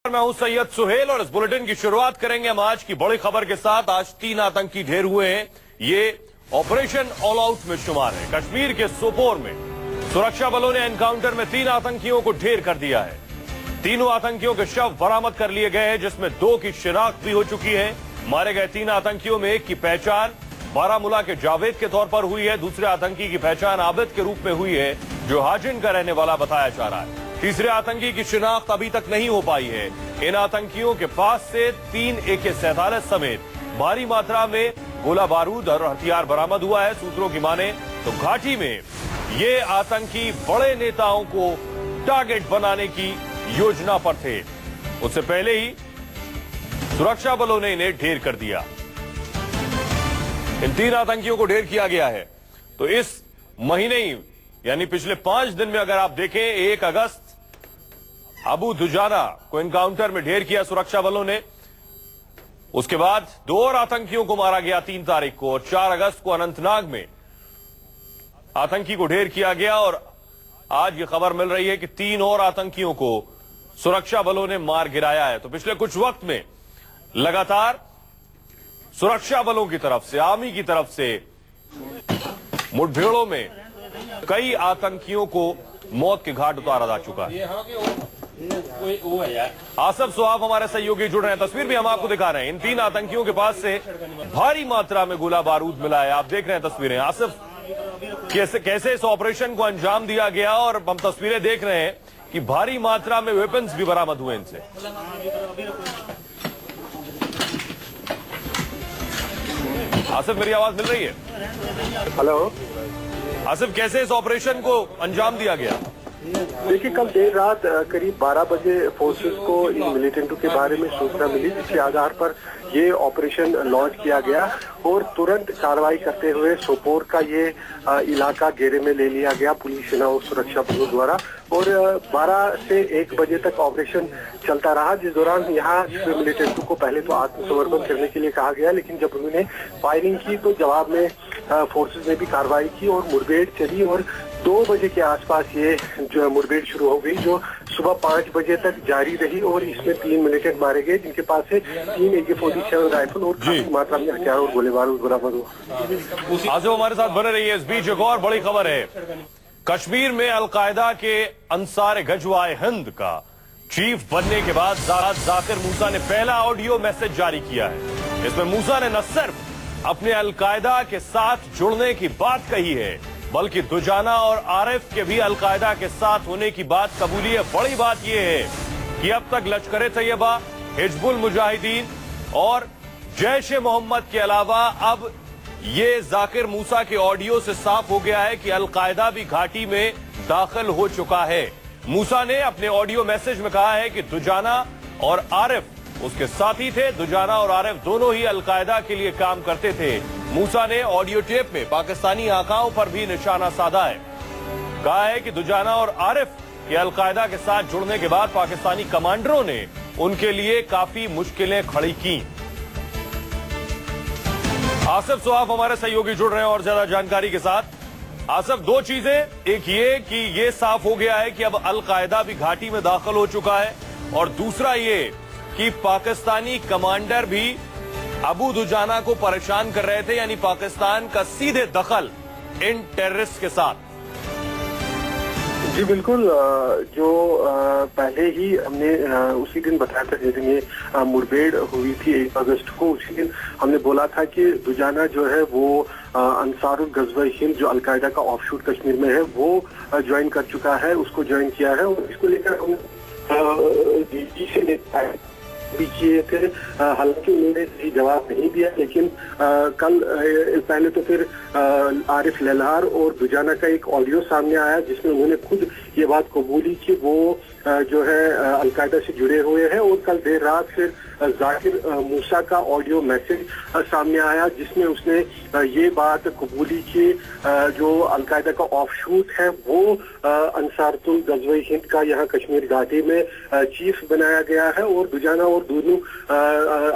मैं हूं सैयद सुहेल और इस बुलेटिन की शुरुआत करेंगे हम आज की बड़ी खबर के साथ। आज 3 आतंकी ढेर हुए हैं। ये ऑपरेशन ऑल आउट में शुमार है। कश्मीर के सोपोर में सुरक्षा बलों ने एनकाउंटर में 3 आतंकियों को ढेर कर दिया है। तीनों आतंकियों के शव बरामद कर लिए गए हैं, जिसमें 2 की शिनाख्त भी हो चुकी है। मारे गए 3 आतंकियों में एक की पहचान बारामूला के जावेद के तौर पर हुई है। दूसरे आतंकी की पहचान आबिद के रूप में हुई है, जो हाजिन का रहने वाला बताया जा रहा है। तीसरे आतंकी की शिनाख्त अभी तक नहीं हो पाई है। इन आतंकियों के पास से 3 AK-47 समेत भारी मात्रा में गोला बारूद और हथियार बरामद हुआ है। सूत्रों की माने तो घाटी में ये आतंकी बड़े नेताओं को टारगेट बनाने की योजना पर थे। उससे पहले ही सुरक्षा बलों ने इन्हें ढेर कर दिया। इन 3 आतंकियों को ढेर किया गया है। तो इस महीने ही यानी पिछले 5 दिन में अगर आप देखें, 1 अगस्त अबू दुजाना को एनकाउंटर में ढेर किया सुरक्षा बलों ने। उसके बाद 2 और आतंकियों को मारा गया 3 तारीख को, और 4 अगस्त को अनंतनाग में आतंकी को ढेर किया गया। और आज ये खबर मिल रही है कि 3 और आतंकियों को सुरक्षा बलों ने मार गिराया है। तो पिछले कुछ वक्त में लगातार सुरक्षा बलों की तरफ से, आर्मी की तरफ से मुठभेड़ों में कई आतंकियों को मौत के घाट उतारा जा चुका है। आसफ सुहाब हमारे सहयोगी जुड़ रहे हैं, तस्वीर भी हम आपको दिखा रहे हैं। इन 3 आतंकियों के पास से भारी मात्रा में गोला बारूद मिला है। आप देख रहे हैं तस्वीरें। आसफ, कैसे इस ऑपरेशन को अंजाम दिया गया, और हम तस्वीरें देख रहे हैं कि भारी मात्रा में वेपन्स भी बरामद हुए इनसे। आसिफ, मेरी आवाज मिल रही है? हेलो आसिफ, कैसे इस ऑपरेशन को अंजाम दिया गया? देखिए, कल देर रात करीब 12 बजे फोर्सेस को इन मिलिटेंटों के बारे में सूचना मिली, जिसके आधार पर ये ऑपरेशन लॉन्च किया गया और तुरंत कार्रवाई करते हुए सोपोर का ये इलाका घेरे में ले लिया गया पुलिस सेना और सुरक्षा बलों द्वारा। और 12 से 1 बजे तक ऑपरेशन चलता रहा, जिस दौरान यहाँ मिलिटेंटों को पहले तो आत्मसमर्पण करने के लिए कहा गया, लेकिन जब उन्होंने फायरिंग की तो जवाब में फोर्सेस ने भी कार्रवाई की और मुठभेड़ चली। और 2 बजे के आसपास ये जो मुठभेड़ शुरू हो गई, जो सुबह 5 बजे तक जारी रही। और इसमें 3 मिलिटेंट मारे गए, जिनके पास से 3 AK-47 राइफल और काफी मात्रा में हथियार और गोले बारूद बरामद हुआ। आज हमारे साथ बने रही है। इस बीच एक और बड़ी खबर है। कश्मीर में अलकायदा के अंसार गजवाए हिंद का चीफ बनने के बाद जाकिर मूसा ने पहला ऑडियो मैसेज जारी किया है। इसमें मूसा ने न सिर्फ अपने अलकायदा के साथ जुड़ने की बात कही है, बल्कि दुजाना और आरिफ के भी अलकायदा के साथ होने की बात कबूली है। बड़ी बात यह है कि अब तक लश्कर-ए-तैयबा, हिजबुल मुजाहिदीन और जैश ए मोहम्मद के अलावा अब ये जाकिर मूसा के ऑडियो से साफ हो गया है कि अलकायदा भी घाटी में दाखिल हो चुका है। मूसा ने अपने ऑडियो मैसेज में कहा है कि दुजाना और आरिफ उसके साथी थे। दुजाना और आरिफ दोनों ही अलकायदा के लिए काम करते थे। मूसा ने ऑडियो टेप में पाकिस्तानी आकाओं पर भी निशाना साधा है। कहा है कि दुजाना और आरिफ के अलकायदा के साथ जुड़ने के बाद पाकिस्तानी कमांडरों ने उनके लिए काफी मुश्किलें खड़ी की। आसिफ सुहाब हमारे सहयोगी जुड़ रहे हैं और ज्यादा जानकारी के साथ। आसिफ, 2 चीजें, एक ये कि ये साफ हो गया है कि अब अलकायदा भी घाटी में दाखिल हो चुका है, और दूसरा ये कि पाकिस्तानी कमांडर भी अबू दुजाना को परेशान कर रहे थे, यानी पाकिस्तान का सीधे दखल इन टेररिस्ट के साथ। जी बिल्कुल, जो पहले ही हमने उसी दिन बताया था जिस दिन ये मुठभेड़ हुई थी 1 अगस्त को, उसी दिन हमने बोला था कि दुजाना जो है वो अंसारुल गज़वा-ए हिंद जो अलकायदा का ऑफशूट कश्मीर में है वो ज्वाइन कर चुका है, उसको ज्वाइन किया है। और इसको लेकर हम जी से भी किए थे, हालांकि उन्होंने सही जवाब नहीं दिया। लेकिन कल पहले तो फिर आरिफ लैलहार और दुजाना का एक ऑडियो सामने आया, जिसमें उन्होंने खुद ये बात कबूली कि वो जो है अलकायदा से जुड़े हुए हैं। और कल देर रात फिर जाकिर मूसा का ऑडियो मैसेज सामने आया, जिसमें उसने ये बात कबूली की जो अलकायदा का ऑफशूट है वो अंसारुल गज़वा-ए हिंद का यहाँ कश्मीर घाटी में चीफ बनाया गया है। और दुजाना और दोनों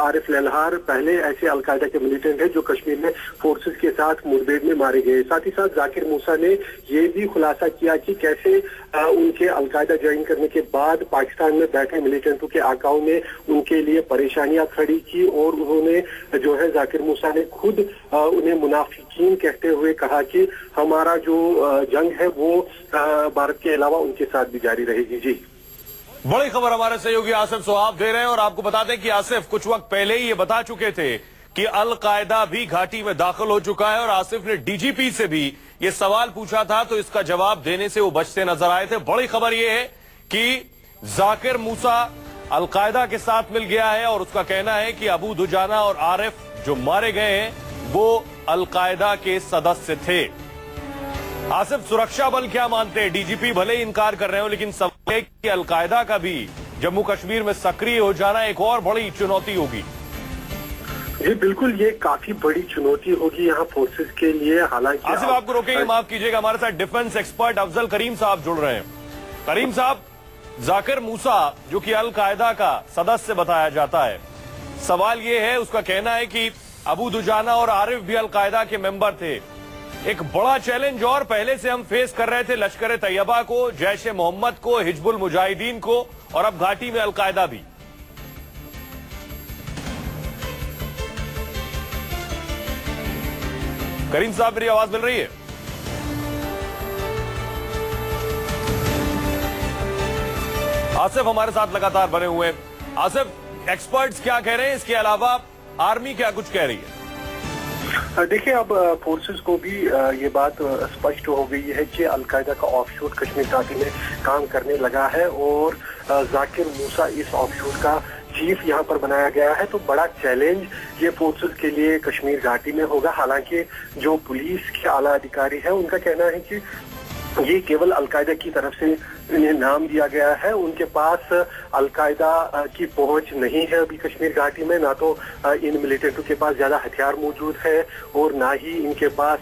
आरिफ ललहार पहले ऐसे अलकायदा के मिलिटेंट हैं जो कश्मीर में फोर्सेस के साथ मुठभेड़ में मारे गए। साथ ही साथ जाकिर मूसा ने ये भी खुलासा किया कि कैसे उनके अलकायदा ज्वाइन करने के बाद पाकिस्तान में बैठे मिलिटेंटों के आकाओं ने उनके लिए परेशानियां खड़ी की और उन्होंने जो है जाकिर मूसा ने खुद उन्हें मुनाफिकीन कहते हुए कहा कि हमारा जो जंग है वो भारत के अलावा उनके साथ भी जारी रहेगी। जी, बड़ी खबर हमारे सहयोगी आसिफ सोहाब दे रहे हैं और आपको बता दें कि आसिफ कुछ वक्त पहले ही ये बता चुके थे कि अलकायदा भी घाटी में दाखिल हो चुका है और आसिफ ने डीजीपी से भी ये सवाल पूछा था तो इसका जवाब देने से वो बचते नजर आए थे। बड़ी खबर ये है कि जाकिर मूसा अलकायदा के साथ मिल गया है और उसका कहना है कि अबू दुजाना और आरिफ जो मारे गए हैं वो अलकायदा के सदस्य थे। आसिफ, सुरक्षा बल क्या मानते हैं? डीजीपी भले ही इनकार कर रहे हो लेकिन सवाल है कि अलकायदा का भी जम्मू कश्मीर में सक्रिय हो जाना एक और बड़ी चुनौती होगी। जी बिल्कुल, ये काफी बड़ी चुनौती होगी यहाँ फोर्सेस के लिए। हालांकि आसिफ आपको रोकेंगे, माफ कीजिएगा, हमारे साथ डिफेंस एक्सपर्ट अफजल करीम साहब जुड़ रहे हैं। करीम साहब, जाकिर मूसा जो कि अलकायदा का सदस्य बताया जाता है, सवाल ये है, उसका कहना है कि अबू दुजाना और आरिफ भी अलकायदा के मेंबर थे। एक बड़ा चैलेंज और पहले से हम फेस कर रहे थे लश्कर तैयबा को, जैश ए मोहम्मद को, हिजबुल मुजाहिदीन को और अब घाटी में अलकायदा भी। करीम साहब, मेरी आवाज मिल रही है? आसिफ हमारे साथ लगातार बने हुए हैं। आसिफ, एक्सपर्ट्स क्या कह रहे हैं? इसके अलावा आर्मी क्या कुछ कह रही है? देखिए, अब फोर्सेस को भी ये बात स्पष्ट हो गई है कि अलकायदा का ऑफशूट कश्मीर घाटी में काम करने लगा है और जाकिर मूसा इस ऑफशूट का चीफ यहाँ पर बनाया गया है। तो बड़ा चैलेंज ये फोर्सेस के लिए कश्मीर घाटी में होगा। हालांकि जो पुलिस के आला अधिकारी है उनका कहना है कि ये केवल अलकायदा की तरफ से इन्हें नाम दिया गया है, उनके पास अलकायदा की पहुंच नहीं है अभी कश्मीर घाटी में। ना तो इन मिलिटेंटों के पास ज्यादा हथियार मौजूद है और ना ही इनके पास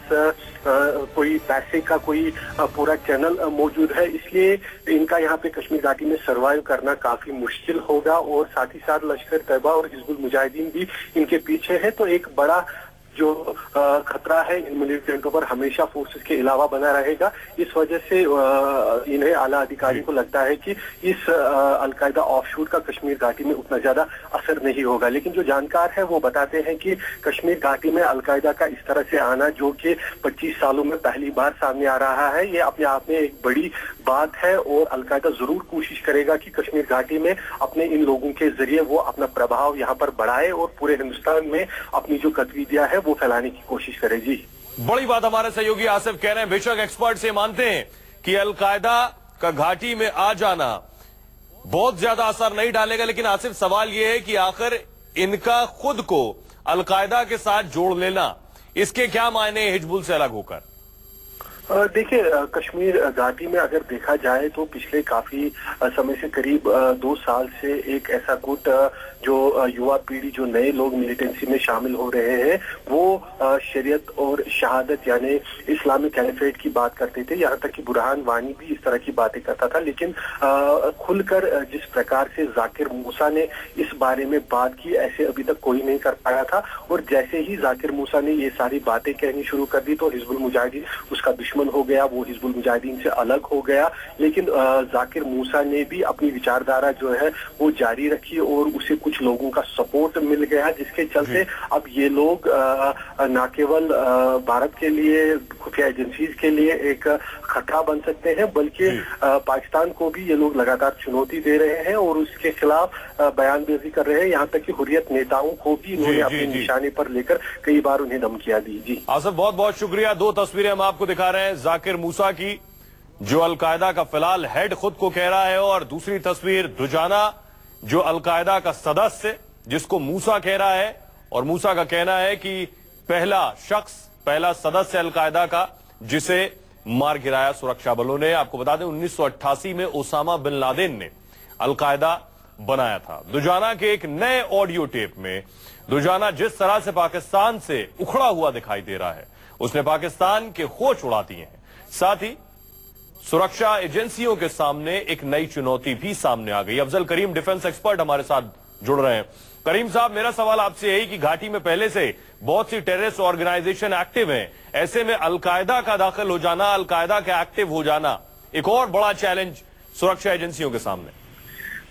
कोई पैसे का कोई पूरा चैनल मौजूद है, इसलिए इनका यहाँ पे कश्मीर घाटी में सर्वाइव करना काफी मुश्किल होगा। और साथ ही साथ लश्कर तैयबा और हिजबुल मुजाहिदीन भी इनके पीछे है। तो एक बड़ा जो खतरा है इन मिलिटेंटों पर हमेशा फोर्सेस के अलावा बना रहेगा। इस वजह से इन्हें आला अधिकारी को लगता है कि इस अलकायदा ऑफशूट का कश्मीर घाटी में उतना ज्यादा असर नहीं होगा। लेकिन जो जानकार है वो बताते हैं कि कश्मीर घाटी में अलकायदा का इस तरह से आना, जो कि 25 सालों में पहली बार सामने आ रहा है, ये अपने आप में एक बड़ी बात है और अलकायदा जरूर कोशिश करेगा कि कश्मीर घाटी में अपने इन लोगों के जरिए वो अपना प्रभाव यहाँ पर बढ़ाए और पूरे हिंदुस्तान में अपनी जो गतिविधियां है वो फैलाने की कोशिश करे। जी, बड़ी बात हमारे सहयोगी आसिफ कह रहे हैं। बेशक एक्सपर्ट से मानते हैं कि अलकायदा का घाटी में आ जाना बहुत ज्यादा असर नहीं डालेगा, लेकिन आसिफ सवाल यह है कि आखिर इनका खुद को अलकायदा के साथ जोड़ लेना, इसके क्या मायने हिजबुल से अलग होकर? देखिए, कश्मीर घाटी में अगर देखा जाए तो पिछले काफी समय से करीब 2 साल से एक ऐसा गुट जो युवा पीढ़ी, जो नए लोग मिलिटेंसी में शामिल हो रहे हैं, वो शरीयत और शहादत यानी इस्लामिक कैलिफेट की बात करते थे। यहाँ तक कि बुरहान वानी भी इस तरह की बातें करता था। लेकिन खुलकर जिस प्रकार से जाकिर मूसा ने इस बारे में बात की, ऐसे अभी तक कोई नहीं कर पाया था। और जैसे ही जाकिर मूसा ने ये सारी बातें कहनी शुरू कर दी तो हिजबुल मुजाहिदीन उसका दुश्मन हो गया, वो हिजबुल मुजाहिदीन से अलग हो गया। लेकिन जाकिर मूसा ने भी अपनी विचारधारा जो है वो जारी रखी और उसे कुछ लोगों का सपोर्ट मिल गया, जिसके चलते अब ये लोग न केवल भारत के लिए, खुफिया एजेंसीज के लिए एक खतरा बन सकते हैं, बल्कि पाकिस्तान को भी ये लोग लगातार चुनौती दे रहे हैं और उसके खिलाफ बयानबाजी कर रहे हैं। यहाँ तक कि हुर्रियत नेताओं को भी इन्होंने अपने निशाने पर लेकर कई बार उन्हें धमकियां दी। जी आसिफ, बहुत बहुत शुक्रिया। 2 तस्वीरें हम आपको दिखा रहे हैं जाकिर मूसा की, जो अलकायदा का फिलहाल हेड खुद को कह रहा है, और दूसरी तस्वीर दुजाना जो अलकायदा का सदस्य जिसको मूसा कह रहा है, और मूसा का कहना है कि पहला शख्स, पहला सदस्य अलकायदा का जिसे मार गिराया सुरक्षा बलों ने। आपको बता दें 1988 में ओसामा बिन लादेन ने अलकायदा बनाया था। दुजाना के एक नए ऑडियो टेप में दुजाना जिस तरह से पाकिस्तान से उखड़ा हुआ दिखाई दे रहा है, उसने पाकिस्तान के होश उड़ा दिए हैं। साथ ही सुरक्षा एजेंसियों के सामने एक नई चुनौती भी सामने आ गई। अफजल करीम डिफेंस एक्सपर्ट हमारे साथ जुड़ रहे हैं। करीम साहब, मेरा सवाल आपसे यही कि घाटी में पहले से बहुत सी टेररिस्ट ऑर्गेनाइजेशन एक्टिव हैं, ऐसे में अलकायदा का दाखिल हो जाना, अलकायदा का एक्टिव हो जाना एक और बड़ा चैलेंज सुरक्षा एजेंसियों के सामने।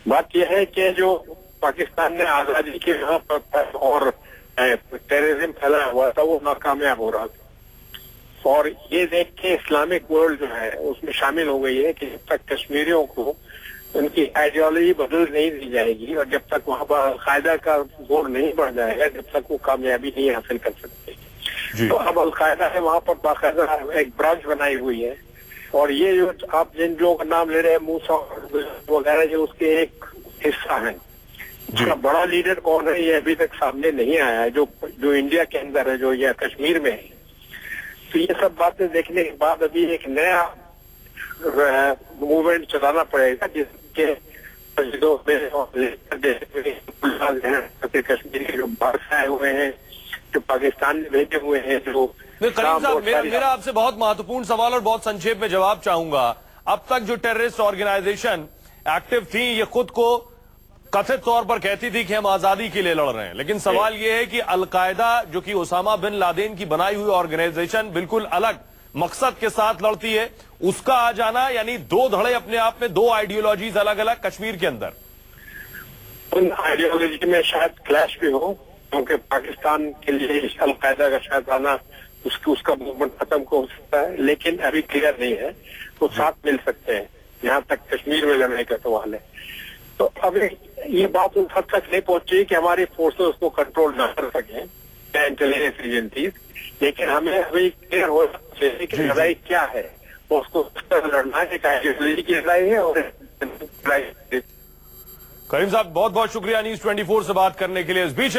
बात यह है कि जो पाकिस्तान ने आजादी के यहाँ पर और टेररिज्म फैलाया हुआ था वो नाकामयाब हो रहा था, और ये देख के इस्लामिक वर्ल्ड जो है उसमें शामिल हो गई है कि जब तक कश्मीरियों को उनकी आइडियोलॉजी बदल नहीं दी जाएगी और जब तक वहां पर अलकायदा का जोर नहीं बढ़ जाएगा, जब तक वो कामयाबी नहीं हासिल कर सकते। तो अब अलकायदा है वहां पर बाकायदा एक ब्रांच बनाई हुई है, और ये जो आप जिन लोगों का नाम ले रहे हैं मूसा वगैरह, जो उसके एक हिस्सा है। उसका बड़ा लीडर कौन है ये अभी तक सामने नहीं आया है, जो इंडिया के अंदर है, जो ये कश्मीर में है। तो ये सब बातें देखने के बाद अभी एक नया मूवमेंट चलाना पड़ेगा जिसके कश्मीर के जो बाहर आए हुए हैं, जो पाकिस्तान में भेजे हुए हैं, जो करीम साहब, मेरा आपसे बहुत महत्वपूर्ण सवाल और बहुत संक्षेप में जवाब चाहूंगा। अब तक जो टेररिस्ट ऑर्गेनाइजेशन एक्टिव थी ये खुद को कथित तौर पर कहती थी कि हम आजादी के लिए लड़ रहे हैं, लेकिन सवाल यह है कि अलकायदा जो कि ओसामा बिन लादेन की बनाई हुई ऑर्गेनाइजेशन बिल्कुल अलग मकसद के साथ लड़ती है, उसका आ जाना यानी दो धड़े अपने आप में, दो आइडियोलॉजीज अलग अलग कश्मीर के अंदर। उन आइडियोलॉजी में शायद क्लैश भी हो, क्योंकि पाकिस्तान के लिए अलकायदा का शायद आना उसका मूवमेंट खत्म हो सकता है, लेकिन अभी क्लियर नहीं है। वो साथ मिल सकते हैं जहां तक कश्मीर में लड़ने का सवाल है। तो अभी ये बात उस हद तक नहीं पहुंची कि हमारी फोर्सेस उसको कंट्रोल न कर सकें, इंटेलिजेंस एजेंसीज, लेकिन हमें अभी क्लियर हो चाहिए कि लड़ाई क्या है, उसको लड़ना है, आइडियोलॉजी की लड़ाई है और करीम साहब, बहुत बहुत शुक्रिया न्यूज़ 24 से बात करने के लिए। इस बीच